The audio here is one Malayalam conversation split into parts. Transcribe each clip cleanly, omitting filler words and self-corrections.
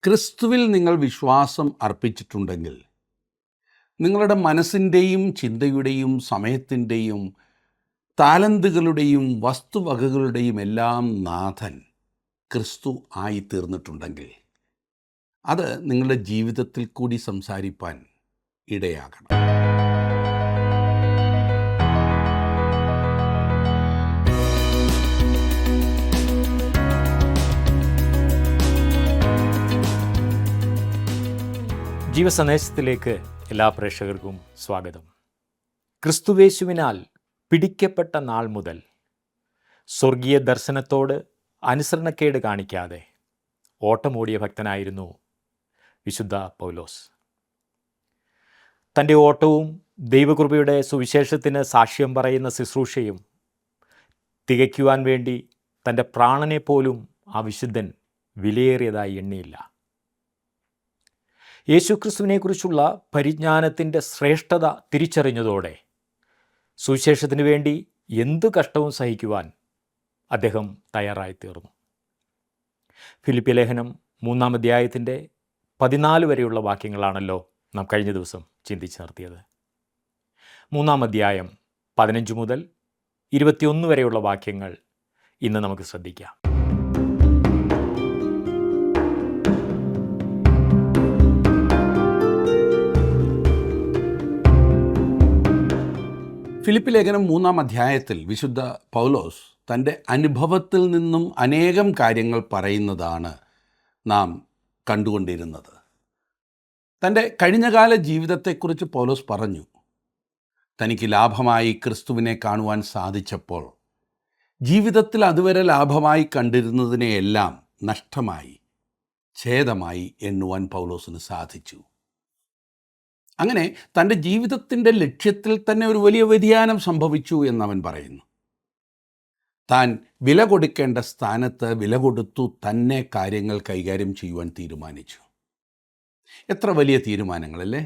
ക്രിസ്തുവിൽ നിങ്ങൾ വിശ്വാസം അർപ്പിച്ചിട്ടുണ്ടെങ്കിൽ നിങ്ങളുടെ മനസ്സിൻ്റെയും ചിന്തയുടെയും സമയത്തിൻ്റെയും താലന്തുകളുടെയും വസ്തുവകകളുടെയും എല്ലാം നാഥൻ ക്രിസ്തു ആയിത്തീർന്നിട്ടുണ്ടെങ്കിൽ അത് നിങ്ങളുടെ ജീവിതത്തിൽ കൂടി സംസാരിപ്പാൻ ഇടയാകണം. ജീവസന്ദേശത്തിലേക്ക് എല്ലാ പ്രേക്ഷകർക്കും സ്വാഗതം. ക്രിസ്തുവേശുവിനാൽ പിടിക്കപ്പെട്ട നാൾ മുതൽ സ്വർഗീയ ദർശനത്തോട് അനുസരണക്കേട് കാണിക്കാതെ ഓട്ടമോടിയ ഭക്തനായിരുന്നു വിശുദ്ധ പൗലോസ്. തൻ്റെ ഓട്ടവും ദൈവകൃപയുടെ സുവിശേഷത്തിന് സാക്ഷ്യം പറയുന്ന ശുശ്രൂഷയും തികയ്ക്കുവാൻ വേണ്ടി തൻ്റെ പ്രാണനെ പോലും ആ വിശുദ്ധൻ വിലയേറിയതായി എണ്ണിയില്ല. യേശുക്രിസ്തുവിനെക്കുറിച്ചുള്ള പരിജ്ഞാനത്തിൻ്റെ ശ്രേഷ്ഠത തിരിച്ചറിഞ്ഞതോടെ സുവിശേഷത്തിനു വേണ്ടി എന്തു കഷ്ടവും സഹിക്കുവാൻ അദ്ദേഹം തയ്യാറായിത്തീർന്നു. ഫിലിപ്പി ലേഖനം 3-ാം അധ്യായത്തിൻ്റെ 14 വരെയുള്ള വാക്യങ്ങളാണല്ലോ നാം കഴിഞ്ഞ ദിവസം ചിന്തിച്ച് നിർത്തിയത്. 3-ാം അധ്യായം 15 മുതൽ 21 വരെയുള്ള വാക്യങ്ങൾ ഇന്ന് നമുക്ക് ശ്രദ്ധിക്കാം. ഫിലിപ്പി ലേഖനം 3-ാം അധ്യായത്തിൽ വിശുദ്ധ പൗലോസ് തൻ്റെ അനുഭവത്തിൽ നിന്നും അനേകം കാര്യങ്ങൾ പറയുന്നതാണ് നാം കണ്ടുകൊണ്ടിരുന്നത്. തൻ്റെ കഴിഞ്ഞകാല ജീവിതത്തെക്കുറിച്ച് പൗലോസ് പറഞ്ഞു. തനിക്ക് ലാഭമായി ക്രിസ്തുവിനെ കാണുവാൻ സാധിച്ചപ്പോൾ ജീവിതത്തിൽ അതുവരെ ലാഭമായി കണ്ടിരുന്നതിനെയെല്ലാം നഷ്ടമായി, ഛേദമായി എണ്ണുവാൻ പൗലോസിന് സാധിച്ചു. അങ്ങനെ തൻ്റെ ജീവിതത്തിൻ്റെ ലക്ഷ്യത്തിൽ തന്നെ ഒരു വലിയ വ്യതിയാനം സംഭവിച്ചു എന്നവൻ പറയുന്നു. താൻ വില കൊടുക്കേണ്ട സ്ഥാനത്ത് വില കൊടുത്തു തന്നെ കാര്യങ്ങൾ കൈകാര്യം ചെയ്യുവാൻ തീരുമാനിച്ചു. എത്ര വലിയ തീരുമാനങ്ങളല്ലേ!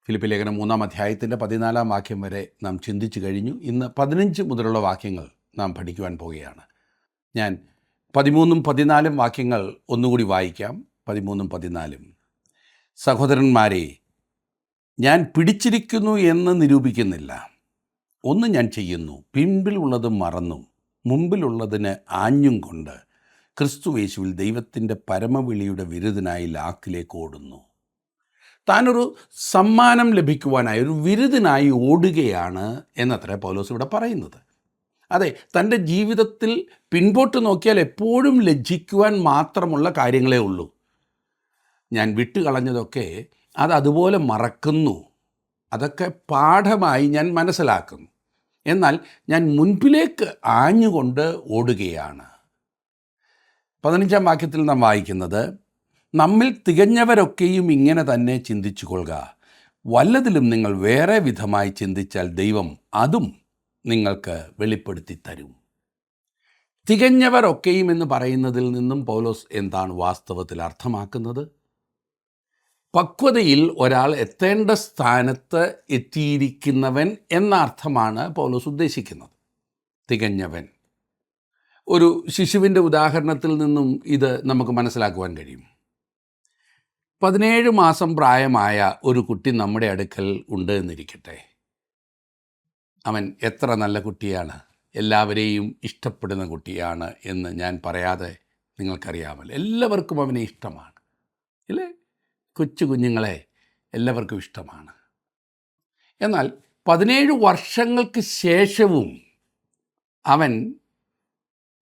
ഫിലിപ്പി ലേഖനം 3-ാം അധ്യായത്തിൻ്റെ 14-ാം വാക്യം വരെ നാം ചിന്തിച്ചു കഴിഞ്ഞു. ഇന്ന് 15 മുതലുള്ള വാക്യങ്ങൾ നാം പഠിക്കുവാൻ പോവുകയാണ്. ഞാൻ 13-ഉം 14-ഉം വാക്യങ്ങൾ ഒന്നുകൂടി വായിക്കാം. 13-ഉം 14-ഉം. സഹോദരന്മാരെ, ഞാൻ പിടിച്ചിരിക്കുന്നു എന്ന് നിരൂപിക്കുന്നില്ല. ഒന്ന് ഞാൻ ചെയ്യുന്നു, പിൻപിലുള്ളത് മറന്നും മുമ്പിലുള്ളതിന് ആഞ്ഞും കൊണ്ട് ക്രിസ്തുയേശുവിൽ ദൈവത്തിൻ്റെ പരമവിളിയുടെ വിരുദ്ധനായി ലാക്കിലേക്ക് ഓടുന്നു. താനൊരു സമ്മാനം ലഭിക്കുവാനായി ഒരു വിരുദ്ധനായി ഓടുകയാണ് എന്നത്രേ പൗലോസ് ഇവിടെ പറയുന്നത്. അതെ, തൻ്റെ ജീവിതത്തിൽ പിൻപോട്ട് നോക്കിയാൽ എപ്പോഴും ലജ്ജിക്കുവാൻ മാത്രമുള്ള കാര്യങ്ങളേ ഉള്ളൂ. ഞാൻ വിട്ടുകളഞ്ഞതൊക്കെ അതുപോലെ മറക്കുന്നു, അതൊക്കെ പാഠമായി ഞാൻ മനസ്സിലാക്കുന്നു. എന്നാൽ ഞാൻ മുൻപിലേക്ക് ആഞ്ഞുകൊണ്ട് ഓടുകയാണ്. 15-ാം വാക്യത്തിൽ നാം വായിക്കുന്നത്, നമ്മിൽ തികഞ്ഞവരൊക്കെയും ഇങ്ങനെ തന്നെ ചിന്തിച്ചു കൊള്ളുക. വല്ലതിലും നിങ്ങൾ വേറെ വിധമായി ചിന്തിച്ചാൽ ദൈവം അതും നിങ്ങൾക്ക് വെളിപ്പെടുത്തി തരും. തികഞ്ഞവരൊക്കെയും എന്ന് പറയുന്നതിൽ നിന്നും പൗലോസ് എന്താണ് വാസ്തവത്തിൽ അർത്ഥമാക്കുന്നത്? പക്വതയിൽ ഒരാൾ എത്തേണ്ട സ്ഥാനത്ത് എത്തിയിരിക്കുന്നവൻ എന്ന അർത്ഥമാണ് പൗലോസ് ഉദ്ദേശിക്കുന്നത്. തികഞ്ഞവൻ. ഒരു ശിശുവിൻ്റെ ഉദാഹരണത്തിൽ നിന്നും ഇത് നമുക്ക് മനസ്സിലാക്കുവാൻ കഴിയും. 17 മാസം പ്രായമായ ഒരു കുട്ടി നമ്മുടെ അടുക്കൽ ഉണ്ട് എന്നിരിക്കട്ടെ. അവൻ എത്ര നല്ല കുട്ടിയാണ്, എല്ലാവരെയും ഇഷ്ടപ്പെടുന്ന കുട്ടിയാണ് എന്ന് ഞാൻ പറയാതെ നിങ്ങൾക്കറിയാമല്ലോ. എല്ലാവർക്കും അവനെ ഇഷ്ടമാണ്, ഇല്ലേ? കൊച്ചു കുഞ്ഞുങ്ങളെ എല്ലാവർക്കും ഇഷ്ടമാണ്. എന്നാൽ 17 വർഷങ്ങൾക്ക് ശേഷവും അവൻ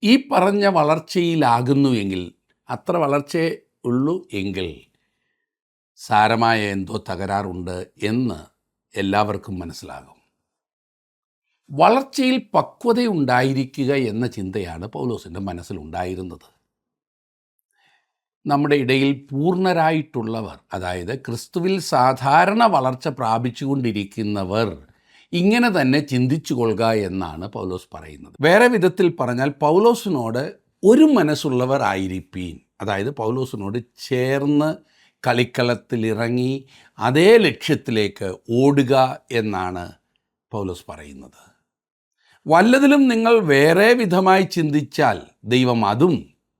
ഈ പറഞ്ഞ വളർച്ചയിലാകുന്നുവെങ്കിൽ, അത്ര വളർച്ചയേ ഉള്ളൂ എങ്കിൽ സാരമായ എന്തോ തകരാറുണ്ട് എന്ന് എല്ലാവർക്കും മനസ്സിലാകും. വളർച്ചയിൽ പക്വതയുണ്ടായിരിക്കുക എന്ന ചിന്തയാണ് പൗലോസിൻ്റെ മനസ്സിലുണ്ടായിരുന്നത്. നമ്മുടെ ഇടയിൽ പൂർണ്ണരായിട്ടുള്ളവർ, അതായത് ക്രിസ്തുവിൽ സാധാരണ വളർച്ച പ്രാപിച്ചുകൊണ്ടിരിക്കുന്നവർ ഇങ്ങനെ തന്നെ ചിന്തിച്ചു കൊള്ളുക എന്നാണ് പൗലോസ് പറയുന്നത്. വേറെ വിധത്തിൽ പറഞ്ഞാൽ പൗലോസിനോട് ഒരു മനസ്സുള്ളവർ ആയിരിപ്പീൻ. അതായത് പൗലോസിനോട് ചേർന്ന് കളിക്കളത്തിലിറങ്ങി അതേ ലക്ഷ്യത്തിലേക്ക് ഓടുക എന്നാണ് പൗലോസ് പറയുന്നത്. വല്ലതിലും നിങ്ങൾ വേറെ വിധമായി ചിന്തിച്ചാൽ ദൈവം അതും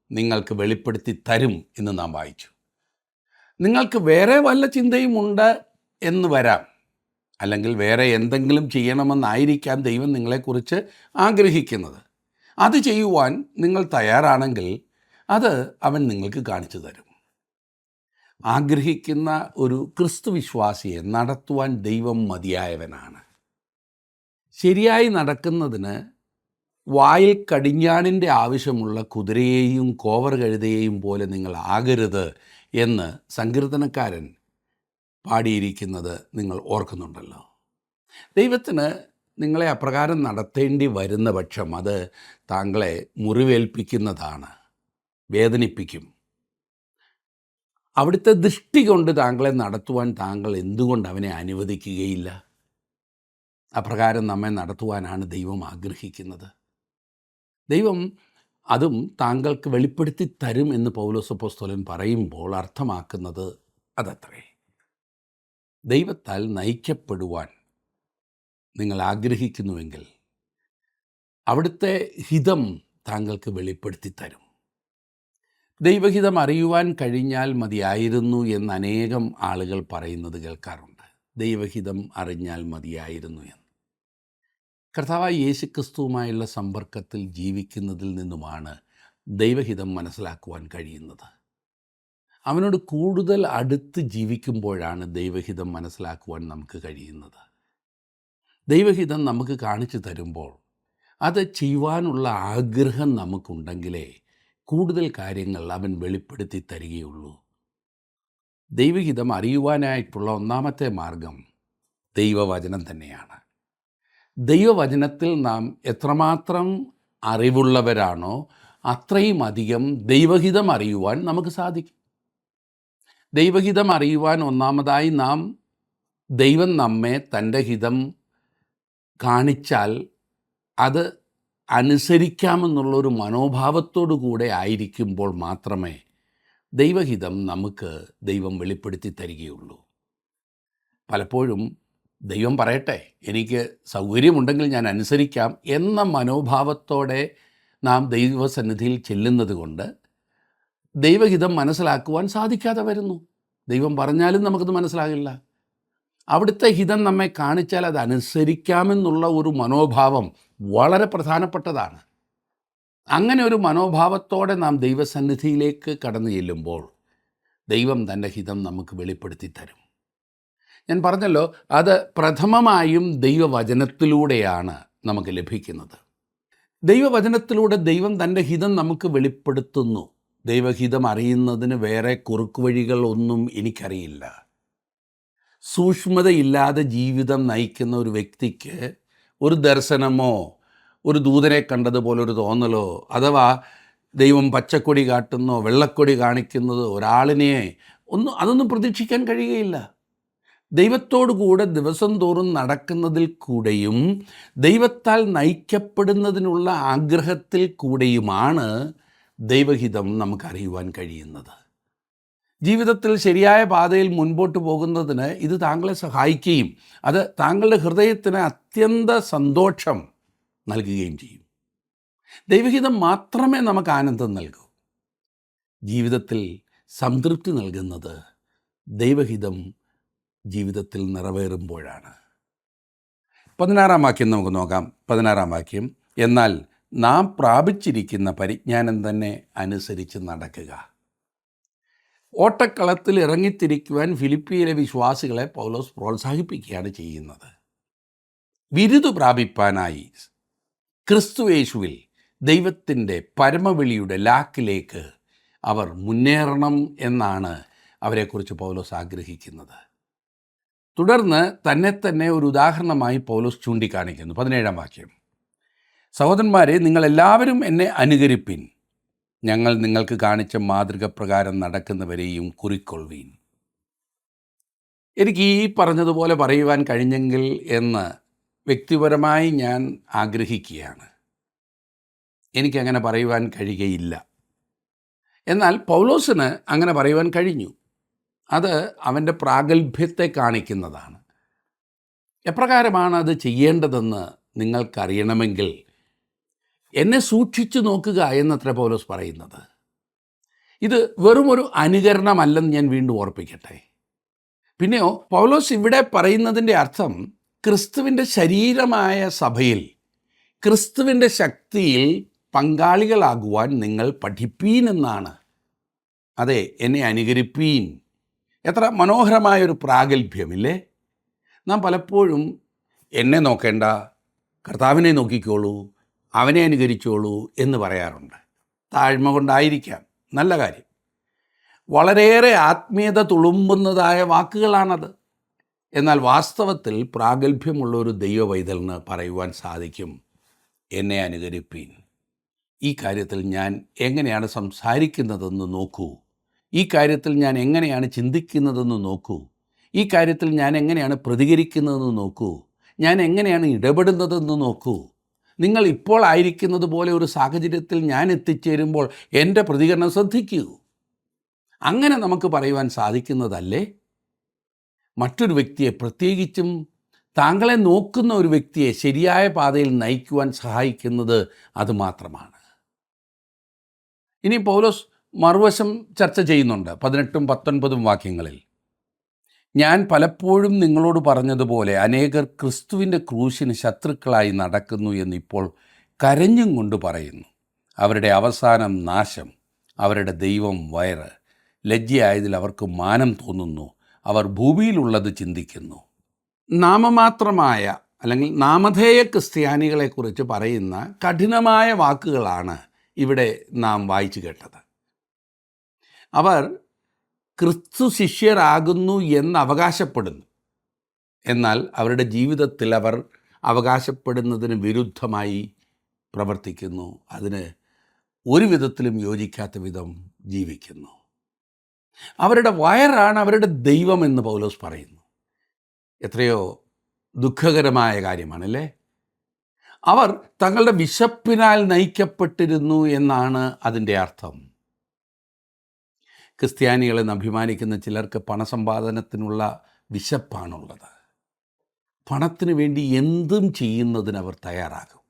നിങ്ങൾക്ക് വെളിപ്പെടുത്തി തരും എന്ന് നാം വായിച്ചു. നിങ്ങൾക്ക് വേറെ വല്ല ചിന്തയുമുണ്ട് എന്ന് വരാം, അല്ലെങ്കിൽ വേറെ എന്തെങ്കിലും ചെയ്യണമെന്നായിരിക്കാം ദൈവം നിങ്ങളെക്കുറിച്ച് ആഗ്രഹിക്കുന്നത്. അത് ചെയ്യുവാൻ നിങ്ങൾ തയ്യാറാണെങ്കിൽ അത് അവൻ നിങ്ങൾക്ക് കാണിച്ചു തരും. ആഗ്രഹിക്കുന്ന ഒരു ക്രിസ്തുവിശ്വാസിയെ നടത്തുവാൻ ദൈവം മതിയായവനാണ്. ശരിയായി നടക്കുന്നതിന് വായിൽ കടിഞ്ഞാണിൻ്റെ ആവശ്യമുള്ള കുതിരയെയും കോവർ കഴുതയെയും പോലെ നിങ്ങൾ ആകരുത് എന്ന് സങ്കീർത്തനക്കാരൻ പാടിയിരിക്കുന്നത് നിങ്ങൾ ഓർക്കുന്നുണ്ടല്ലോ. ദൈവത്തിന് നിങ്ങളെ അപ്രകാരം നടത്തേണ്ടി വരുന്ന പക്ഷം അത് താങ്കളെ മുറിവേൽപ്പിക്കുന്നതാണ്, വേദനിപ്പിക്കും. അവിടുത്തെ ദൃഷ്ടി കൊണ്ട് താങ്കളെ നടത്തുവാൻ താങ്കൾ എന്തുകൊണ്ട് അവനെ അനുവദിക്കുകയില്ല? അപ്രകാരം നമ്മെ നടത്തുവാനാണ് ദൈവം ആഗ്രഹിക്കുന്നത്. ദൈവം അതും താങ്കൾക്ക് വെളിപ്പെടുത്തി തരും എന്ന് പൗലോസ് അപ്പോസ്തലൻ പറയുമ്പോൾ അർത്ഥമാക്കുന്നത് അതത്രേ. ദൈവത്താൽ നയിക്കപ്പെടുവാൻ നിങ്ങൾ ആഗ്രഹിക്കുന്നുവെങ്കിൽ അവിടുത്തെ ഹിതം താങ്കൾക്ക് വെളിപ്പെടുത്തി തരും. ദൈവഹിതം അറിയുവാൻ കഴിഞ്ഞാൽ മതിയായിരുന്നു എന്ന് അനേകം ആളുകൾ പറയുന്നത് കേൾക്കാറുണ്ട്. ദൈവഹിതം അറിഞ്ഞാൽ മതിയായിരുന്നു എന്ന്. കർത്താവായ യേശുക്രിസ്തുവുമായുള്ള സമ്പർക്കത്തിൽ ജീവിക്കുന്നതിൽ നിന്നുമാണ് ദൈവഹിതം മനസ്സിലാക്കുവാൻ കഴിയുന്നത്. അവനോട് കൂടുതൽ അടുത്ത് ജീവിക്കുമ്പോഴാണ് ദൈവഹിതം മനസ്സിലാക്കുവാൻ നമുക്ക് കഴിയുന്നത്. ദൈവഹിതം നമുക്ക് കാണിച്ചു തരുമ്പോൾ അത് ചെയ്യുവാനുള്ള ആഗ്രഹം നമുക്കുണ്ടെങ്കിലേ കൂടുതൽ കാര്യങ്ങൾ അവൻ വെളിപ്പെടുത്തി തരികയുള്ളൂ. ദൈവഹിതം അറിയുവാനായിട്ടുള്ള ഒന്നാമത്തെ മാർഗം ദൈവവചനം തന്നെയാണ്. ദൈവവചനത്തിൽ നാം എത്രമാത്രം അറിവുള്ളവരാണോ അത്രയും അധികം ദൈവഹിതം അറിയുവാൻ നമുക്ക് സാധിക്കും. ദൈവഹിതം അറിയുവാൻ ഒന്നാമതായി നാം ദൈവം നമ്മെ തൻ്റെ ഹിതം കാണിച്ചാൽ അത് അനുസരിക്കാമെന്നുള്ളൊരു മനോഭാവത്തോടു കൂടെ ആയിരിക്കുമ്പോൾ മാത്രമേ ദൈവഹിതം നമുക്ക് ദൈവം വെളിപ്പെടുത്തി തരികയുള്ളൂ. പലപ്പോഴും ദൈവം പറയട്ടെ, എനിക്ക് സൗകര്യമുണ്ടെങ്കിൽ ഞാൻ അനുസരിക്കാം എന്ന മനോഭാവത്തോടെ നാം ദൈവസന്നിധിയിൽ ചെല്ലുന്നത് കൊണ്ട് ദൈവഹിതം മനസ്സിലാക്കുവാൻ സാധിക്കാതെ വരുന്നു. ദൈവം പറഞ്ഞാലും നമുക്കത് മനസ്സിലാകില്ല. അവിടുത്തെ ഹിതം നമ്മെ കാണിച്ചാൽ അത് അനുസരിക്കാമെന്നുള്ള ഒരു മനോഭാവം വളരെ പ്രധാനപ്പെട്ടതാണ്. അങ്ങനെ ഒരു മനോഭാവത്തോടെ നാം ദൈവസന്നിധിയിലേക്ക് കടന്നു ചെല്ലുമ്പോൾ ദൈവം തൻ്റെ ഹിതം നമുക്ക് വെളിപ്പെടുത്തി തരും. ഞാൻ പറഞ്ഞല്ലോ, അത് പ്രഥമമായും ദൈവവചനത്തിലൂടെയാണ് നമുക്ക് ലഭിക്കുന്നത്. ദൈവവചനത്തിലൂടെ ദൈവം തൻ്റെ ഹിതം നമുക്ക് വെളിപ്പെടുത്തുന്നു. ദൈവഹിതം അറിയുന്നതിന് വേറെ കുറുക്കുവഴികൾ ഒന്നും എനിക്കറിയില്ല. സൂക്ഷ്മതയില്ലാതെ ജീവിതം നയിക്കുന്ന ഒരു വ്യക്തിക്ക് ഒരു ദർശനമോ ഒരു ദൂതനെ കണ്ടതുപോലൊരു തോന്നലോ അഥവാ ദൈവം പച്ചക്കൊടി കാട്ടുന്നോ വെള്ളക്കൊടി കാണിക്കുന്നതോ ഒരാളിനെ അതൊന്നും പ്രതീക്ഷിക്കാൻ കഴിയുകയില്ല. ദൈവത്തോടു കൂടെ ദിവസം തോറും നടക്കുന്നതിൽ കൂടെയും ദൈവത്താൽ നയിക്കപ്പെടുന്നതിനുള്ള ആഗ്രഹത്തിൽ കൂടെയുമാണ് ദൈവഹിതം നമുക്കറിയുവാൻ കഴിയുന്നത്. ജീവിതത്തിൽ ശരിയായ പാതയിൽ മുൻപോട്ട് പോകുന്നതിന് ഇത് താങ്കളെ സഹായിക്കുകയും അത് താങ്കളുടെ ഹൃദയത്തിന് അത്യന്ത സന്തോഷം നൽകുകയും ചെയ്യും. ദൈവഹിതം മാത്രമേ നമുക്ക് ആനന്ദം നൽകൂ. ജീവിതത്തിൽ സംതൃപ്തി നൽകുന്നത് ദൈവഹിതം ജീവിതത്തിൽ നിറവേറുമ്പോഴാണ്. 16-ാം വാക്യം നമുക്ക് നോക്കാം. 16-ാം വാക്യം, എന്നാൽ നാം പ്രാപിച്ചിരിക്കുന്ന പരിജ്ഞാനം തന്നെ അനുസരിച്ച് നടക്കുക. ഓട്ടക്കളത്തിൽ ഇറങ്ങിത്തിരിക്കുവാൻ ഫിലിപ്പിയിലെ വിശ്വാസികളെ പൗലോസ് പ്രോത്സാഹിപ്പിക്കുകയാണ് ചെയ്യുന്നത്. ബിരുദു പ്രാപിപ്പാനായി ക്രിസ്തുയേശുവിൽ ദൈവത്തിൻ്റെ പരമവിളിയുടെ ലാക്കിലേക്ക് അവർ മുന്നേറണം എന്നാണ് അവരെക്കുറിച്ച് പൗലോസ് ആഗ്രഹിക്കുന്നത്. തുടർന്ന് തന്നെ ഒരു ഉദാഹരണമായി പൗലോസ് ചൂണ്ടിക്കാണിക്കുന്നു. 17-ാം വാക്യം, സഹോദരന്മാരെ, നിങ്ങളെല്ലാവരും എന്നെ അനുകരിപ്പിൻ. ഞങ്ങൾ നിങ്ങൾക്ക് കാണിച്ച മാതൃക പ്രകാരം നടക്കുന്നവരെയും കുറിക്കൊള്ളുവീൻ. എനിക്ക് ഈ പറഞ്ഞതുപോലെ പറയുവാൻ കഴിഞ്ഞെങ്കിൽ എന്ന് വ്യക്തിപരമായി ഞാൻ ആഗ്രഹിക്കുകയാണ്. എനിക്കങ്ങനെ പറയുവാൻ കഴിയുകയില്ല. എന്നാൽ പൗലോസിന് അങ്ങനെ പറയുവാൻ കഴിഞ്ഞു. അത് അവൻ്റെ പ്രാഗൽഭ്യത്തെ കാണിക്കുന്നതാണ്. എപ്രകാരമാണ് അത് ചെയ്യേണ്ടതെന്ന് നിങ്ങൾക്കറിയണമെങ്കിൽ എന്നെ സൂക്ഷിച്ചു നോക്കുക എന്നത്ര പൗലോസ് പറയുന്നത്. ഇത് വെറുമൊരു അനുകരണമല്ലെന്ന് ഞാൻ വീണ്ടും ഓർപ്പിക്കട്ടെ. പിന്നെയോ പൗലോസ് ഇവിടെ പറയുന്നതിൻ്റെ അർത്ഥം ക്രിസ്തുവിൻ്റെ ശരീരമായ സഭയിൽ ക്രിസ്തുവിൻ്റെ ശക്തിയിൽ പങ്കാളികളാകുവാൻ നിങ്ങൾ പഠിപ്പീൻ എന്നാണ്. അതെ, എന്നെ അനുകരിപ്പീൻ. എത്ര മനോഹരമായൊരു പ്രാഗൽഭ്യമില്ലേ? നാം പലപ്പോഴും എന്നെ നോക്കേണ്ട, കർത്താവിനെ നോക്കിക്കോളൂ, അവനെ അനുകരിച്ചോളൂ എന്ന് പറയാറുണ്ട്. താഴ്മ കൊണ്ടായിരിക്കാം, നല്ല കാര്യം. വളരെയേറെ ആത്മീയത തുളുമ്പുന്നതായ വാക്കുകളാണത്. എന്നാൽ വാസ്തവത്തിൽ പ്രാഗൽഭ്യമുള്ള ഒരു ദൈവവൈതലിന് പറയുവാൻ സാധിക്കും, എന്നെ അനുകരിപ്പീൻ. ഈ കാര്യത്തിൽ ഞാൻ എങ്ങനെയാണ് സംസാരിക്കുന്നതെന്ന് നോക്കൂ, ഈ കാര്യത്തിൽ ഞാൻ എങ്ങനെയാണ് ചിന്തിക്കുന്നതെന്ന് നോക്കൂ, ഈ കാര്യത്തിൽ ഞാൻ എങ്ങനെയാണ് പ്രതികരിക്കുന്നതെന്ന് നോക്കൂ, ഞാൻ എങ്ങനെയാണ് ഇടപെടുന്നതെന്ന് നോക്കൂ. നിങ്ങൾ ഇപ്പോൾ ആയിരിക്കുന്നത് പോലെ ഒരു സാഹചര്യത്തിൽ ഞാൻ എത്തിച്ചേരുമ്പോൾ എൻ്റെ പ്രതികരണം ശ്രദ്ധിക്കൂ. അങ്ങനെ നമുക്ക് പറയുവാൻ സാധിക്കുന്നതല്ലേ? മറ്റൊരു വ്യക്തിയെ, പ്രത്യേകിച്ചും താങ്കളെ നോക്കുന്ന ഒരു വ്യക്തിയെ ശരിയായ പാതയിൽ നയിക്കുവാൻ സഹായിക്കുന്നത് അതുമാത്രമാണ്. ഇനി പൗലോസ് മറുവശം ചർച്ച ചെയ്യുന്നുണ്ട് 18ഉം 19ഉം വാക്യങ്ങളിൽ. ഞാൻ പലപ്പോഴും നിങ്ങളോട് പറഞ്ഞതുപോലെ അനേകർ ക്രിസ്തുവിൻ്റെ ക്രൂശിന് ശത്രുക്കളായി നടക്കുന്നു എന്നിപ്പോൾ കരഞ്ഞും കൊണ്ട് പറയുന്നു. അവരുടെ അവസാനം നാശം, അവരുടെ ദൈവം വയറ്. ലജ്ജയായതിൽ അവർക്ക് മാനം തോന്നുന്നു, അവർ ഭൂമിയിലുള്ളത് ചിന്തിക്കുന്നു. നാമമാത്രമായ അല്ലെങ്കിൽ നാമധേയ ക്രിസ്ത്യാനികളെക്കുറിച്ച് പറയുന്ന കഠിനമായ വാക്കുകളാണ് ഇവിടെ നാം വായിച്ചു കേട്ടത്. അവർ ക്രിസ്തു ശിഷ്യരാകുന്നു എന്ന് അവകാശപ്പെടുന്നു. എന്നാൽ അവരുടെ ജീവിതത്തിൽ അവർ അവകാശപ്പെടുന്നതിന് വിരുദ്ധമായി പ്രവർത്തിക്കുന്നു. അതിന് ഒരു വിധത്തിലും യോജിക്കാത്ത വിധം ജീവിക്കുന്നു. അവരുടെ വയറാണ് അവരുടെ ദൈവമെന്ന് പൗലോസ് പറയുന്നു. എത്രയോ ദുഃഖകരമായ കാര്യമാണല്ലേ? അവർ തങ്ങളുടെ വിശപ്പിനാൽ നയിക്കപ്പെട്ടിരുന്നു എന്നാണ് അതിൻ്റെ അർത്ഥം. ക്രിസ്ത്യാനികളെന്ന് അഭിമാനിക്കുന്ന ചിലർക്ക് പണസമ്പാദനത്തിനുള്ള വിശപ്പാണുള്ളത്. പണത്തിന് വേണ്ടി എന്തും ചെയ്യുന്നതിന് അവർ തയ്യാറാകും,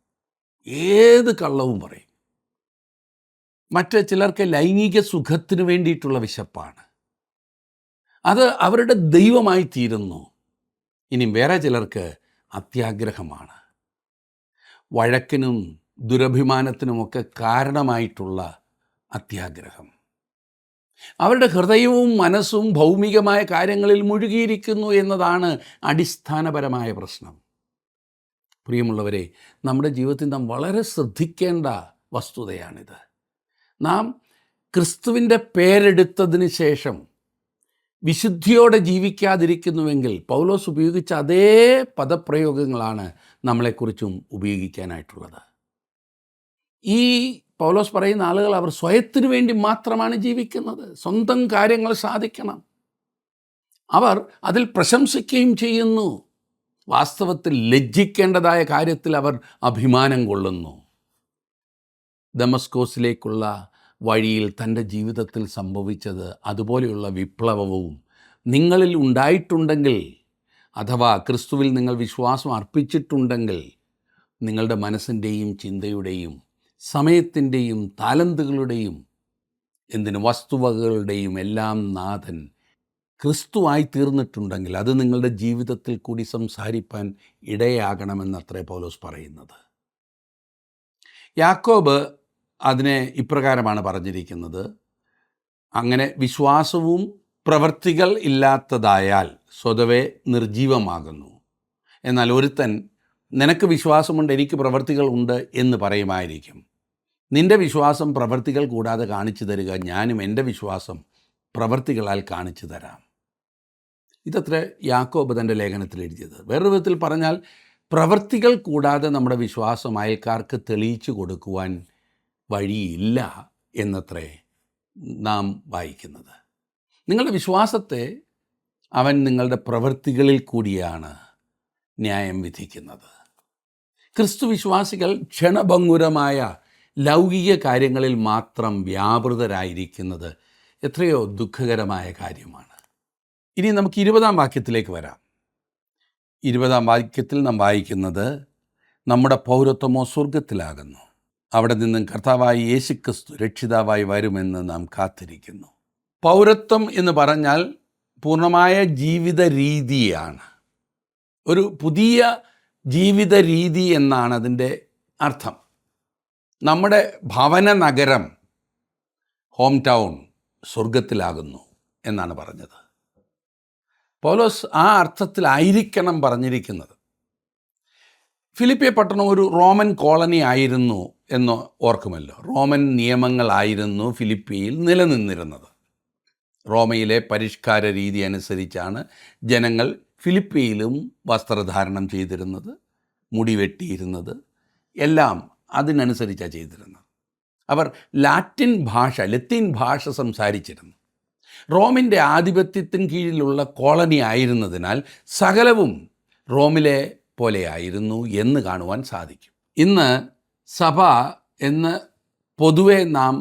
ഏത് കള്ളവും പറയും. മറ്റ് ചിലർക്ക് ലൈംഗിക സുഖത്തിന് വേണ്ടിയിട്ടുള്ള വിശപ്പാണ്, അത് അവരുടെ ദൈവമായി തീരുന്നു. ഇനി വേറെ ചിലർക്ക് അത്യാഗ്രഹമാണ്, വഴക്കിനും ദുരഭിമാനത്തിനുമൊക്കെ കാരണമായിട്ടുള്ള അത്യാഗ്രഹം. അവരുടെ ഹൃദയവും മനസ്സും ഭൗമികമായ കാര്യങ്ങളിൽ മുഴുകിയിരിക്കുന്നു എന്നതാണ് അടിസ്ഥാനപരമായ പ്രശ്നം. പ്രിയമുള്ളവരെ, നമ്മുടെ ജീവിതത്തിൽ നാം വളരെ ശ്രദ്ധിക്കേണ്ട വസ്തുതയാണിത്. നാം ക്രിസ്തുവിൻ്റെ പേരെടുത്തതിന് ശേഷം വിശുദ്ധിയോടെ ജീവിക്കാതിരിക്കുന്നുവെങ്കിൽ പൗലോസ് ഉപയോഗിച്ച അതേ പദപ്രയോഗങ്ങളാണ് നമ്മളെക്കുറിച്ചും ഉപയോഗിക്കാനായിട്ടുള്ളത്. ഈ പൗലോസ് പറയുന്ന ആളുകൾ അവർ സ്വയത്തിനു വേണ്ടി മാത്രമാണ് ജീവിക്കുന്നത്. സ്വന്തം കാര്യങ്ങൾ സാധിക്കണം. അവർ അതിൽ പ്രശംസിക്കുകയും ചെയ്യുന്നു. വാസ്തവത്തിൽ ലജ്ജിക്കേണ്ടതായ കാര്യത്തിൽ അവർ അഭിമാനം കൊള്ളുന്നു. ദമസ്കോസിലേക്കുള്ള വഴിയിൽ തൻ്റെ ജീവിതത്തിൽ സംഭവിച്ചത് അതുപോലെയുള്ള വിപ്ലവവും നിങ്ങളിൽ ഉണ്ടായിട്ടുണ്ടെങ്കിൽ, അഥവാ ക്രിസ്തുവിൽ നിങ്ങൾ വിശ്വാസം അർപ്പിച്ചിട്ടുണ്ടെങ്കിൽ, നിങ്ങളുടെ മനസ്സിൻ്റെയും ചിന്തയുടെയും സമയത്തിൻ്റെയും താലന്തുകളുടെയും എന്തിന് വസ്തുവകകളുടെയും എല്ലാം നാഥൻ ക്രിസ്തുവായി തീർന്നിട്ടുണ്ടെങ്കിൽ അത് നിങ്ങളുടെ ജീവിതത്തിൽ കൂടി സംസാരിപ്പാൻ ഇടയാകണമെന്നത്രേ പൗലോസ് പറയുന്നത്. യാക്കോബ് അതിനെ ഇപ്രകാരമാണ് പറഞ്ഞിരിക്കുന്നത്: അങ്ങനെ വിശ്വാസവും പ്രവൃത്തികൾ ഇല്ലാത്തതായാൽ സ്വതവേ നിർജീവമാകുന്നു. എന്നാൽ ഒരുത്തൻ നിനക്ക് വിശ്വാസമുണ്ട്, എനിക്ക് പ്രവൃത്തികൾ ഉണ്ട് എന്ന് പറയുമായിരിക്കും. നിൻ്റെ വിശ്വാസം പ്രവൃത്തികൾ കൂടാതെ കാണിച്ചു തരിക, ഞാനും എൻ്റെ വിശ്വാസം പ്രവൃത്തികളാൽ കാണിച്ചു തരാം. ഇതത്ര യാക്കോബ് തൻ്റെ ലേഖനത്തിൽ എഴുതിയത്. വേറൊരു വിധത്തിൽ പറഞ്ഞാൽ, പ്രവൃത്തികൾ കൂടാതെ നമ്മുടെ വിശ്വാസം അയൽക്കാർക്ക് തെളിയിച്ചു കൊടുക്കുവാൻ വഴിയില്ല എന്നത്രേ നാം വായിക്കുന്നത്. നിങ്ങളുടെ വിശ്വാസത്തെ അവൻ നിങ്ങളുടെ പ്രവൃത്തികളിൽ കൂടിയാണ് ന്യായം വിധിക്കുന്നത്. ക്രിസ്തു വിശ്വാസികൾ ക്ഷണഭംഗുരമായ ലൗകിക കാര്യങ്ങളിൽ മാത്രം വ്യാപൃതരായിരിക്കുന്നത് എത്രയോ ദുഃഖകരമായ കാര്യമാണ്. ഇനി നമുക്ക് 20-ാം വാക്യത്തിലേക്ക് വരാം. 20-ാം വാക്യത്തിൽ നാം വായിക്കുന്നത്, നമ്മുടെ പൗരത്വമോ സ്വർഗത്തിലാകുന്നു, അവിടെ നിന്നും കർത്താവായി യേശുക്രിസ്തു രക്ഷിതാവായി വരുമെന്ന് നാം കാത്തിരിക്കുന്നു. പൗരത്വം എന്ന് പറഞ്ഞാൽ പൂർണ്ണമായ ജീവിത രീതിയാണ്. ഒരു പുതിയ ജീവിത രീതി എന്നാണ് അതിൻ്റെ അർത്ഥം. നമ്മുടെ ഭവന നഗരം, ഹോം ടൗൺ സ്വർഗത്തിലാകുന്നു എന്നാണ് പറഞ്ഞത്. പൗലോസ് ആ അർത്ഥത്തിലായിരിക്കണം പറഞ്ഞിരിക്കുന്നത്. ഫിലിപ്പിയ പട്ടണം ഒരു റോമൻ കോളനി ആയിരുന്നു എന്ന് ഓർക്കുമല്ലോ. റോമൻ നിയമങ്ങളായിരുന്നു ഫിലിപ്പിയിൽ നിലനിന്നിരുന്നത്. റോമയിലെ പരിഷ്കാര രീതി അനുസരിച്ചാണ് ജനങ്ങൾ ഫിലിപ്പിയിലും വസ്ത്രധാരണം ചെയ്തിരുന്നത്, മുടി വെട്ടിയിരുന്നത്, എല്ലാം അതിനനുസരിച്ചാണ് ചെയ്തിരുന്നത്. അവർ ലത്തീൻ ഭാഷ സംസാരിച്ചിരുന്നു. റോമിൻ്റെ ആധിപത്യത്തിന് കീഴിലുള്ള കോളനി ആയിരുന്നതിനാൽ സകലവും റോമിലെ പോലെയായിരുന്നു എന്ന് കാണുവാൻ സാധിക്കും. ഇന്ന് സഭ എന്ന് പൊതുവെ നാം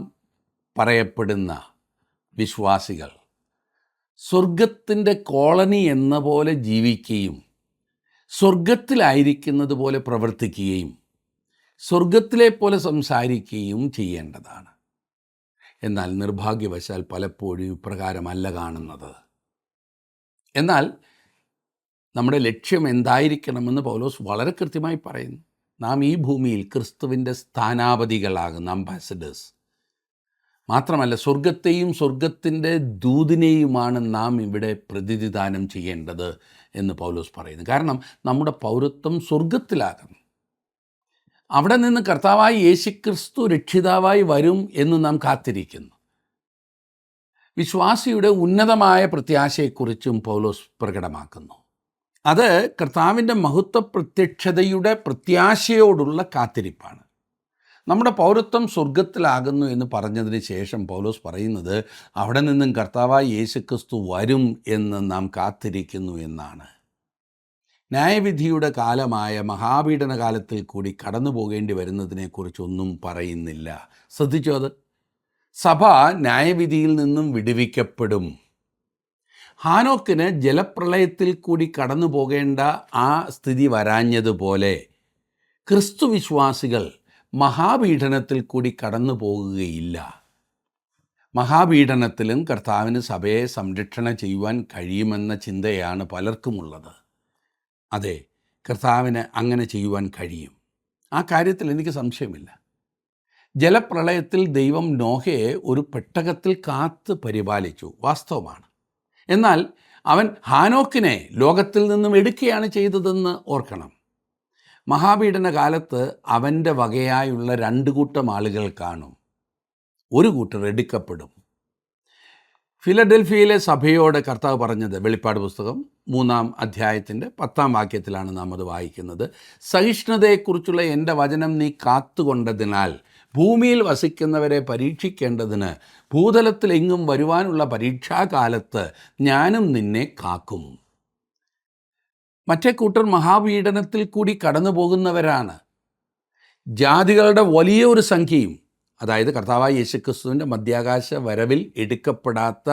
പറയപ്പെടുന്ന വിശ്വാസികൾ സ്വർഗത്തിൻ്റെ കോളനി എന്ന പോലെ ജീവിക്കുകയും സ്വർഗത്തിലായിരിക്കുന്നത് പോലെ പ്രവർത്തിക്കുകയും സ്വർഗത്തിലെ പോലെ സംസാരിക്കുകയും ചെയ്യേണ്ടതാണ്. എന്നാൽ നിർഭാഗ്യവശാൽ പലപ്പോഴും ഇപ്രകാരമല്ല കാണുന്നത്. എന്നാൽ നമ്മുടെ ലക്ഷ്യം എന്തായിരിക്കണമെന്ന് പൗലോസ് വളരെ കൃത്യമായി പറയുന്നു. നാം ഈ ഭൂമിയിൽ ക്രിസ്തുവിൻ്റെ സ്ഥാനാപതികളാകുന്ന അംബാസഡേഴ്സ് മാത്രമല്ല, സ്വർഗത്തെയും സ്വർഗത്തിൻ്റെ ദൂതിനെയുമാണ് നാം ഇവിടെ പ്രതിനിധാനം ചെയ്യേണ്ടത് എന്ന് പൗലോസ് പറയുന്നു. കാരണം നമ്മുടെ പൗരത്വം സ്വർഗത്തിലാകുന്നു. അവിടെ നിന്ന് കർത്താവായി യേശുക്രിസ്തു രക്ഷിതാവായി വരും എന്ന് നാം കാത്തിരിക്കുന്നു. വിശ്വാസിയുടെ ഉന്നതമായ പ്രത്യാശയെക്കുറിച്ചും പൗലോസ് പ്രകടമാക്കുന്നു. അത് കർത്താവിൻ്റെ മഹത്വ പ്രത്യക്ഷതയുടെ പ്രത്യാശയോടുള്ള കാത്തിരിപ്പാണ്. നമ്മുടെ പൗരത്വം സ്വർഗത്തിലാകുന്നു എന്ന് പറഞ്ഞതിന് ശേഷം പൗലോസ് പറയുന്നത് അവിടെ നിന്നും കർത്താവായി യേശുക്രിസ്തു വരും എന്ന് നാം കാത്തിരിക്കുന്നു എന്നാണ്. ന്യായവിധിയുടെ കാലമായ മഹാപീഡന കാലത്തിൽ കൂടി കടന്നു പോകേണ്ടി വരുന്നതിനെക്കുറിച്ചൊന്നും പറയുന്നില്ല. ശ്രദ്ധിച്ചോ? അത് സഭ ന്യായവിധിയിൽ നിന്നും വിടുവിക്കപ്പെടും. ഹാനോക്കിന് ജലപ്രളയത്തിൽ കൂടി കടന്നു പോകേണ്ട ആ സ്ഥിതി വരാഞ്ഞതുപോലെ ക്രിസ്തു വിശ്വാസികൾ മഹാപീഡനത്തിൽ കൂടി കടന്നു പോകുകയില്ല. മഹാപീഡനത്തിലും കർത്താവിന് സഭയെ സംരക്ഷണ ചെയ്യുവാൻ കഴിയുമെന്ന ചിന്തയാണ് പലർക്കുമുള്ളത്. അതെ, കർത്താവിന് അങ്ങനെ ചെയ്യുവാൻ കഴിയും. ആ കാര്യത്തിൽ എനിക്ക് സംശയമില്ല. ജലപ്രളയത്തിൽ ദൈവം നോഹയെ ഒരു പെട്ടകത്തിൽ കാത്ത് പരിപാലിച്ചു, വാസ്തവമാണ്. എന്നാൽ അവൻ ഹാനോക്കിനെ ലോകത്തിൽ നിന്നും എടുക്കുകയാണ് ചെയ്തതെന്ന് ഓർക്കണം. മഹാപീഡന കാലത്ത് അവൻ്റെ വകയായുള്ള 2 കൂട്ടം ആളുകൾ കാണും. ഒരു കൂട്ടർ എടുക്കപ്പെടും. ഫിലഡൽഫിയയിലെ സഭയോട് കർത്താവ് പറഞ്ഞത് വെളിപ്പാട് പുസ്തകം 3-ാം അധ്യായത്തിൻ്റെ 10-ാം വാക്യത്തിലാണ് നാം അത് വായിക്കുന്നത്. സഹിഷ്ണുതയെക്കുറിച്ചുള്ള എൻ്റെ വചനം നീ കാത്തുകൊണ്ടതിനാൽ ഭൂമിയിൽ വസിക്കുന്നവരെ പരീക്ഷിക്കേണ്ടതിന് ഭൂതലത്തിലെങ്ങും വരുവാനുള്ള പരീക്ഷാകാലത്ത് ഞാനും നിന്നെ കാക്കും. മറ്റേ കൂട്ടർ മഹാപീഡനത്തിൽ കൂടി കടന്നു പോകുന്നവരാണ്. ജാതികളുടെ വലിയ ഒരു സംഖ്യയും, അതായത് കർത്താവായ യേശുക്രിസ്തുവിൻ്റെ മധ്യാകാശ വരവിൽ എടുക്കപ്പെടാത്ത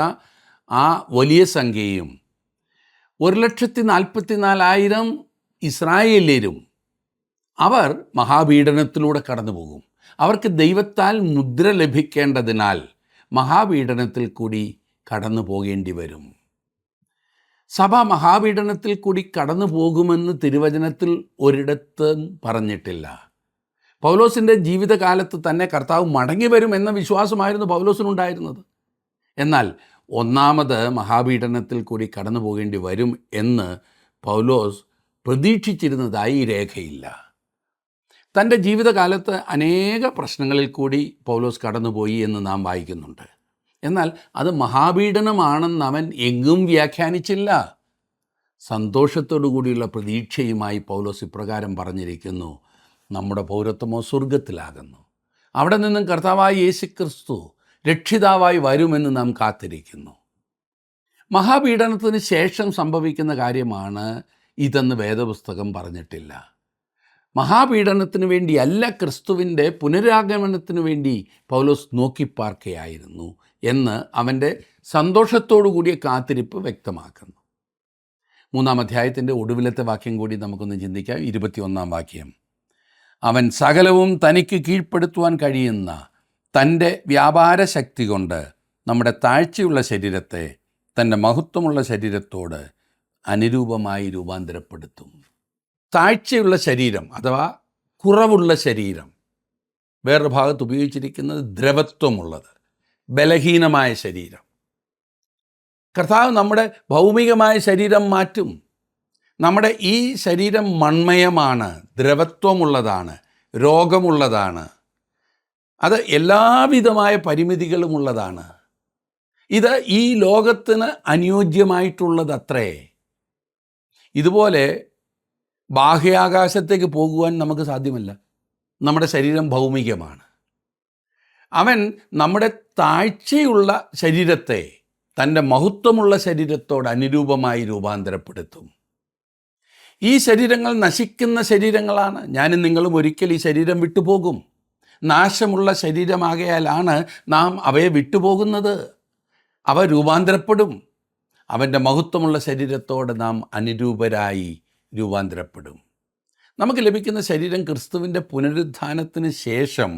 ആ വലിയ സംഖ്യയും 1,44,000 ഇസ്രായേല്യരും അവർ മഹാപീഡനത്തിലൂടെ കടന്നു പോകും. അവർക്ക് ദൈവത്താൽ മുദ്ര ലഭിക്കേണ്ടതിനാൽ മഹാപീഡനത്തിൽ കൂടി കടന്നു പോകേണ്ടി വരും. സഭ മഹാപീഡനത്തിൽ കൂടി കടന്നു പോകുമെന്ന് തിരുവചനത്തിൽ ഒരിടത്തും പറഞ്ഞിട്ടില്ല. പൗലോസിൻ്റെ ജീവിതകാലത്ത് തന്നെ കർത്താവ് മടങ്ങി വരും എന്ന വിശ്വാസമായിരുന്നു പൗലോസിനുണ്ടായിരുന്നത്. എന്നാൽ ഒന്നാമത് മഹാപീഡനത്തിൽ കൂടി കടന്നു പോകേണ്ടി വരും എന്ന് പൗലോസ് പ്രതീക്ഷിച്ചിരുന്നതായി രേഖയില്ല. തൻ്റെ ജീവിതകാലത്ത് അനേക പ്രശ്നങ്ങളിൽ കൂടി പൗലോസ് കടന്നുപോയി എന്ന് നാം വായിക്കുന്നുണ്ട്. എന്നാൽ അത് മഹാപീഡനമാണെന്ന് അവൻ എങ്ങും വ്യാഖ്യാനിച്ചില്ല. സന്തോഷത്തോടു കൂടിയുള്ള പ്രതീക്ഷയുമായി പൗലോസ് ഇപ്രകാരം പറഞ്ഞിരിക്കുന്നു: നമ്മുടെ പൗരത്വമോ സ്വർഗത്തിലാകുന്നു. അവിടെ നിന്നും കർത്താവായ യേശുക്രിസ്തു രക്ഷിതാവായി വരുമെന്ന് നാം കാത്തിരിക്കുന്നു. മഹാപീഡനത്തിന് ശേഷം സംഭവിക്കുന്ന കാര്യമാണ് ഇതെന്ന് വേദപുസ്തകം പറഞ്ഞിട്ടില്ല. മഹാപീഡനത്തിന് വേണ്ടിയല്ല, ക്രിസ്തുവിൻ്റെ പുനരാഗമനത്തിന് വേണ്ടി പൗലോസ് നോക്കിപ്പാർക്കുകയായിരുന്നു എന്ന് അവൻ്റെ സന്തോഷത്തോടു കൂടിയ കാത്തിരിപ്പ് വ്യക്തമാക്കുന്നു. 3-ാം അധ്യായത്തിൻ്റെ ഒടുവിലത്തെ വാക്യം കൂടി നമുക്കൊന്ന് ചിന്തിക്കാം. 21-ാം വാക്യം: അവൻ സകലവും തനിക്ക് കീഴ്പ്പെടുത്തുവാൻ കഴിയുന്ന തൻ്റെ വ്യാപാര ശക്തി കൊണ്ട് നമ്മുടെ താഴ്ചയുള്ള ശരീരത്തെ തൻ്റെ മഹത്വമുള്ള ശരീരത്തോട് അനുരൂപമായി രൂപാന്തരപ്പെടുത്തും. താഴ്ചയുള്ള ശരീരം അഥവാ കുറവുള്ള ശരീരം, വേറൊരു ഭാഗത്ത് ഉപയോഗിച്ചിരിക്കുന്നത് ദ്രവത്വമുള്ളത്, ബലഹീനമായ ശരീരം. കർത്താവ് നമ്മുടെ ഭൗമികമായ ശരീരം മാറ്റും. നമ്മുടെ ഈ ശരീരം മൺമയമാണ്, ദ്രവത്വമുള്ളതാണ്, രോഗമുള്ളതാണ്, അത് എല്ലാവിധമായ പരിമിതികളുമുള്ളതാണ്. ഇത് ഈ ലോകത്തിന് അനുയോജ്യമായിട്ടുള്ളതത്രേ. ഇതുപോലെ ബാഹ്യാകാശത്തേക്ക് പോകുവാൻ നമുക്ക് സാധ്യമല്ല. നമ്മുടെ ശരീരം ഭൗമികമാണ്. അവൻ നമ്മുടെ താഴ്ചയുള്ള ശരീരത്തെ തൻ്റെ മഹത്വമുള്ള ശരീരത്തോട് അനുരൂപമായി രൂപാന്തരപ്പെടുത്തും. ഈ ശരീരങ്ങൾ നശിക്കുന്ന ശരീരങ്ങളാണ്. ഞാനും നിങ്ങളും ഒരിക്കൽ ഈ ശരീരം വിട്ടുപോകും. നാശമുള്ള ശരീരമാകയാലാണ് നാം അവയെ വിട്ടുപോകുന്നത്. അവ രൂപാന്തരപ്പെടും. അവൻ്റെ മഹത്വമുള്ള ശരീരത്തോട് നാം അനുരൂപരായി രൂപാന്തരപ്പെടും. നമുക്ക് ലഭിക്കുന്ന ശരീരം ക്രിസ്തുവിൻ്റെ പുനരുത്ഥാനത്തിന് ശേഷം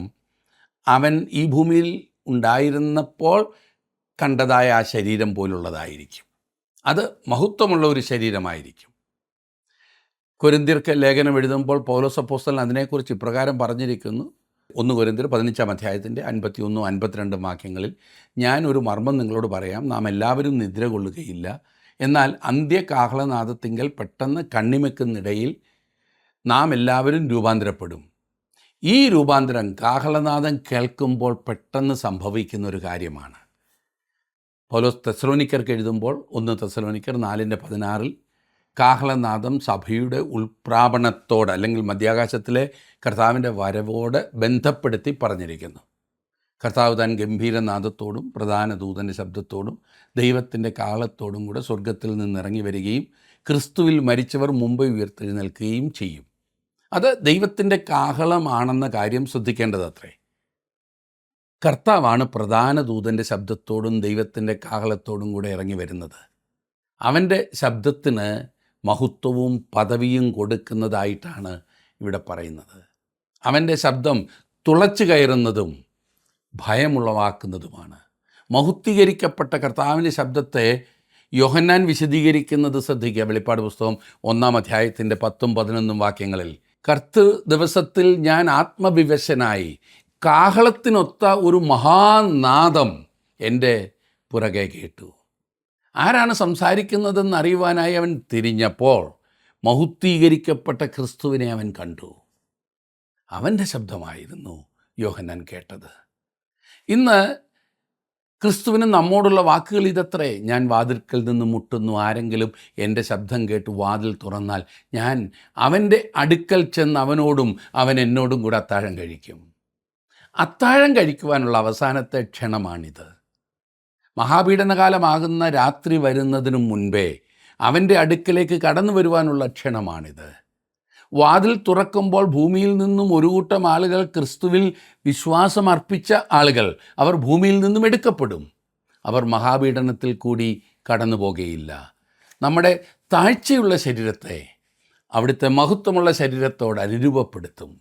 അവൻ ഈ ഭൂമിയിൽ ഉണ്ടായിരുന്നപ്പോൾ കണ്ടതായ ആ ശരീരം പോലുള്ളതായിരിക്കും. അത് മഹത്വമുള്ള ഒരു ശരീരമായിരിക്കും. കൊരിന്ത്യർക്ക് ലേഖനം എഴുതുമ്പോൾ പൗലോസ് അപ്പോസ്തലൻ അതിനെക്കുറിച്ച് ഇപ്രകാരം പറഞ്ഞിരിക്കുന്നു. 1 കൊരിന്ത്യർ 15-ാം അധ്യായത്തിൻ്റെ 51, 52 വാക്യങ്ങളിൽ, ഞാൻ ഒരു മർമ്മം നിങ്ങളോട് പറയാം, നാം എല്ലാവരും നിദ്ര കൊള്ളുകയില്ല, എന്നാൽ അന്ത്യകാഹളനാദത്തിങ്കൽ പെട്ടെന്ന് കണ്ണിമയ്ക്കുന്നിടയിൽ നാം എല്ലാവരും രൂപാന്തരപ്പെടും. ഈ രൂപാന്തരം കാഹളനാദം കേൾക്കുമ്പോൾ പെട്ടെന്ന് സംഭവിക്കുന്ന ഒരു കാര്യമാണ്. പൗലോസ് തെസ്സലോനിക്കർക്ക് എഴുതുമ്പോൾ 1 തെസ്സലോനിക്കർ 4:16 കാഹളനാദം സഭയുടെ ഉൾപ്രാപണത്തോട് അല്ലെങ്കിൽ മധ്യാകാശത്തിലെ കർത്താവിൻ്റെ വരവോട് ബന്ധപ്പെടുത്തി പറഞ്ഞിരിക്കുന്നു. കർത്താവ് താൻ ഗംഭീരനാദത്തോടും പ്രധാന ദൂതൻ്റെ ശബ്ദത്തോടും ദൈവത്തിൻ്റെ കാഹളത്തോടും കൂടെ സ്വർഗത്തിൽ നിന്നിറങ്ങി വരികയും ക്രിസ്തുവിൽ മരിച്ചവർ മുമ്പ് ഉയർത്തെഴുന്നേൽക്കുകയും ചെയ്യും. അത് ദൈവത്തിൻ്റെ കാഹളമാണെന്ന കാര്യം ശ്രദ്ധിക്കേണ്ടതത്രേ. കർത്താവാണ് പ്രധാന ദൂതൻ്റെ ശബ്ദത്തോടും ദൈവത്തിൻ്റെ കാഹളത്തോടും കൂടെ ഇറങ്ങി വരുന്നത്. അവൻ്റെ ശബ്ദത്തിന് മഹത്വവും പദവിയും കൊടുക്കുന്നതായിട്ടാണ് ഇവിടെ പറയുന്നത്. അവൻ്റെ ശബ്ദം തുളച്ചു കയറുന്നതും ഭയമുളവാക്കുന്നതുമാണ്. മഹത്വീകരിക്കപ്പെട്ട കർത്താവിൻ്റെ ശബ്ദത്തെ യോഹന്നാൻ വിശദീകരിക്കുന്നത് ശ്രദ്ധിക്കുക. വെളിപ്പാട് പുസ്തകം 1-ാം അധ്യായത്തിൻ്റെ 10-11 വാക്യങ്ങളിൽ, കർത്തൃ ദിവസത്തിൽ ഞാൻ ആത്മവിവശനായി കാഹളത്തിനൊത്ത ഒരു മഹാനാദം എൻ്റെ പുറകെ കേട്ടു. ആരാണ് സംസാരിക്കുന്നതെന്ന് അറിയുവാനായി അവൻ തിരിഞ്ഞപ്പോൾ മഹത്വീകരിക്കപ്പെട്ട ക്രിസ്തുവിനെ അവൻ കണ്ടു. അവൻ്റെ ശബ്ദമായിരുന്നു യോഹന്നാൻ കേട്ടത്. ഇന്ന് ക്രിസ്തുവിന് നമ്മോടുള്ള വാക്കുകൾ ഇതത്രേ: ഞാൻ വാതിൽക്കൽ നിന്ന് മുട്ടുന്നു, ആരെങ്കിലും എൻ്റെ ശബ്ദം കേട്ട് വാതിൽ തുറന്നാൽ ഞാൻ അവൻ്റെ അടുക്കൽ ചെന്ന് അവനോടും അവൻ എന്നോടും കൂടെ അത്താഴം കഴിക്കും. അത്താഴം കഴിക്കുവാനുള്ള അവസാനത്തെ ക്ഷണമാണിത്. മഹാപീഡനകാലമാകുന്ന രാത്രി വരുന്നതിനു മുൻപേ അവൻ്റെ അടുക്കലേക്ക് കടന്നു വരുവാനുള്ള ക്ഷണമാണിത്. വാതിൽ തുറക്കുമ്പോൾ ഭൂമിയിൽ നിന്നും ഒരു കൂട്ടം ആളുകൾ, ക്രിസ്തുവിൽ വിശ്വാസം അർപ്പിച്ച ആളുകൾ, അവർ ഭൂമിയിൽ നിന്നും എടുക്കപ്പെടും. അവർ മഹാപീഡനത്തിൽ കൂടി കടന്നു പോകുകയില്ല. നമ്മുടെ താഴ്ചയുള്ള ശരീരത്തെ അവിടുത്തെ മഹത്വമുള്ള ശരീരത്തോട് അനുരൂപപ്പെടുത്തും.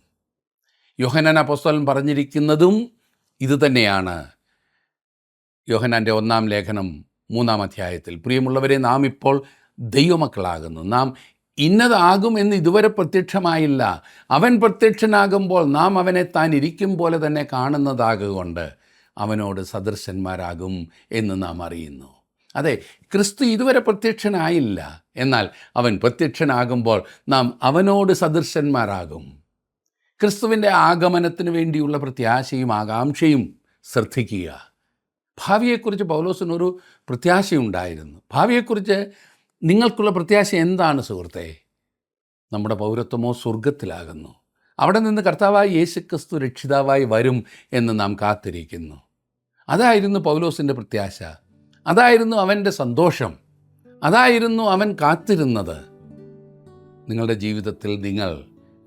യോഹന്നാൻ അപ്പോസ്തലൻ പറഞ്ഞിരിക്കുന്നതും ഇതുതന്നെയാണ്. യോഹന്നാൻ്റെ 1-ാം ലേഖനം 3-ാം അധ്യായത്തിൽ, പ്രിയമുള്ളവരെ, നാം ഇപ്പോൾ ദൈവമക്കളാകുന്നു, നാം ഇന്നതാകും എന്ന് ഇതുവരെ പ്രത്യക്ഷമായില്ല. അവൻ പ്രത്യക്ഷനാകുമ്പോൾ നാം അവനെ താൻ ഇരിക്കും പോലെ തന്നെ കാണുന്നതാകൊണ്ട് അവനോട് സദൃശന്മാരാകും എന്ന് നാം അറിയുന്നു. അതെ, ക്രിസ്തു ഇതുവരെ പ്രത്യക്ഷനായില്ല, എന്നാൽ അവൻ പ്രത്യക്ഷനാകുമ്പോൾ നാം അവനോട് സദൃശന്മാരാകും. ക്രിസ്തുവിൻ്റെ ആഗമനത്തിന് വേണ്ടിയുള്ള പ്രത്യാശയും ആകാംക്ഷയും ശ്രദ്ധിക്കുക. ഭാവിയെക്കുറിച്ച് പൗലോസിനൊരു പ്രത്യാശയുണ്ടായിരുന്നു. ഭാവിയെക്കുറിച്ച് നിങ്ങൾക്കുള്ള പ്രത്യാശ എന്താണ് സുഹൃത്തെ? നമ്മുടെ പൗരത്വമോ സ്വർഗത്തിലാകുന്നു. അവിടെ നിന്ന് കർത്താവായ യേശുക്രിസ്തു രക്ഷിതാവായി വരും എന്ന് നാം കാത്തിരിക്കുന്നു. അതായിരുന്നു പൗലോസിൻ്റെ പ്രത്യാശ, അതായിരുന്നു അവൻ്റെ സന്തോഷം, അതായിരുന്നു അവൻ കാത്തിരുന്നത്. നിങ്ങളുടെ ജീവിതത്തിൽ നിങ്ങൾ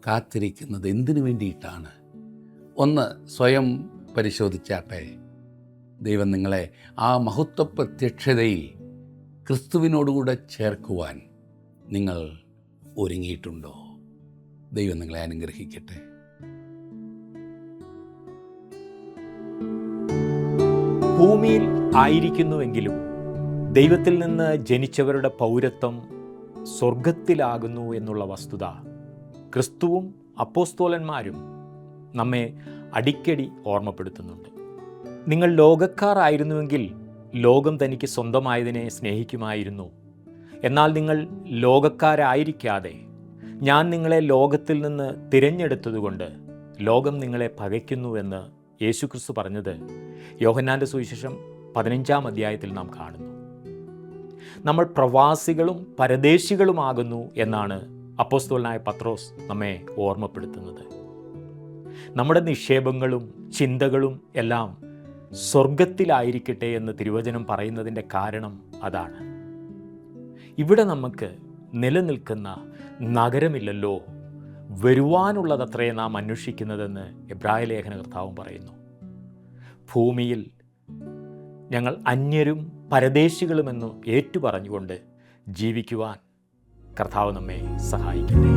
കാത്തിരിക്കുന്നത് എന്തിനു വേണ്ടിയിട്ടാണ്? ഒന്ന് സ്വയം പരിശോധിച്ചാട്ടെ. ദൈവം നിങ്ങളെ ആ മഹത്വ പ്രത്യക്ഷതയിൽ ക്രിസ്തുവിനോടുകൂടെ ചേർക്കുവാൻ നിങ്ങൾ ഒരുങ്ങിയിട്ടുണ്ടോ? ദൈവം നിങ്ങളെ അനുഗ്രഹിക്കട്ടെ. ഭൂമിയിൽ ആയിരിക്കുന്നുവെങ്കിലും ദൈവത്തിൽ നിന്ന് ജനിച്ചവരുടെ പൗരത്വം സ്വർഗത്തിലാകുന്നു എന്നുള്ള വസ്തുത ക്രിസ്തുവും അപ്പോസ്തോലന്മാരും നമ്മെ അടിക്കടി ഓർമ്മപ്പെടുത്തുന്നുണ്ട്. നിങ്ങൾ ലോകക്കാർ ആയിരുന്നുവെങ്കിൽ ലോകം തനിക്ക് സ്വന്തമായതിനെ സ്നേഹിക്കുമായിരുന്നു. എന്നാൽ നിങ്ങൾ ലോകക്കാരായിരിക്കാതെ ഞാൻ നിങ്ങളെ ലോകത്തിൽ നിന്ന് തിരഞ്ഞെടുത്തതുകൊണ്ട് ലോകം നിങ്ങളെ പകയ്ക്കുന്നുവെന്ന് യേശുക്രിസ്തു പറഞ്ഞത് യോഹന്നാൻ്റെ സുവിശേഷം 15-ാം അധ്യായത്തിൽ നാം കാണുന്നു. നമ്മൾ പ്രവാസികളും പരദേശികളുമാകുന്നു എന്നാണ് അപ്പോസ്തലനായ പത്രോസ് നമ്മെ ഓർമ്മപ്പെടുത്തുന്നത്. നമ്മുടെ നിക്ഷേപങ്ങളും ചിന്തകളും എല്ലാം സ്വർഗത്തിലായിരിക്കട്ടെ എന്ന് തിരുവചനം പറയുന്നതിൻ്റെ കാരണം അതാണ്. ഇവിടെ നമുക്ക് നിലനിൽക്കുന്ന നഗരമില്ലല്ലോ, വരുവാനുള്ളതത്രേ നാം അന്വേഷിക്കുന്നതെന്ന് എബ്രായ ലേഖന കർത്താവും പറയുന്നു. ഭൂമിയിൽ ഞങ്ങൾ അന്യരും പരദേശികളുമെന്ന് ഏറ്റുപറഞ്ഞുകൊണ്ട് ജീവിക്കുവാൻ കർത്താവ് നമ്മെ സഹായിക്കട്ടെ.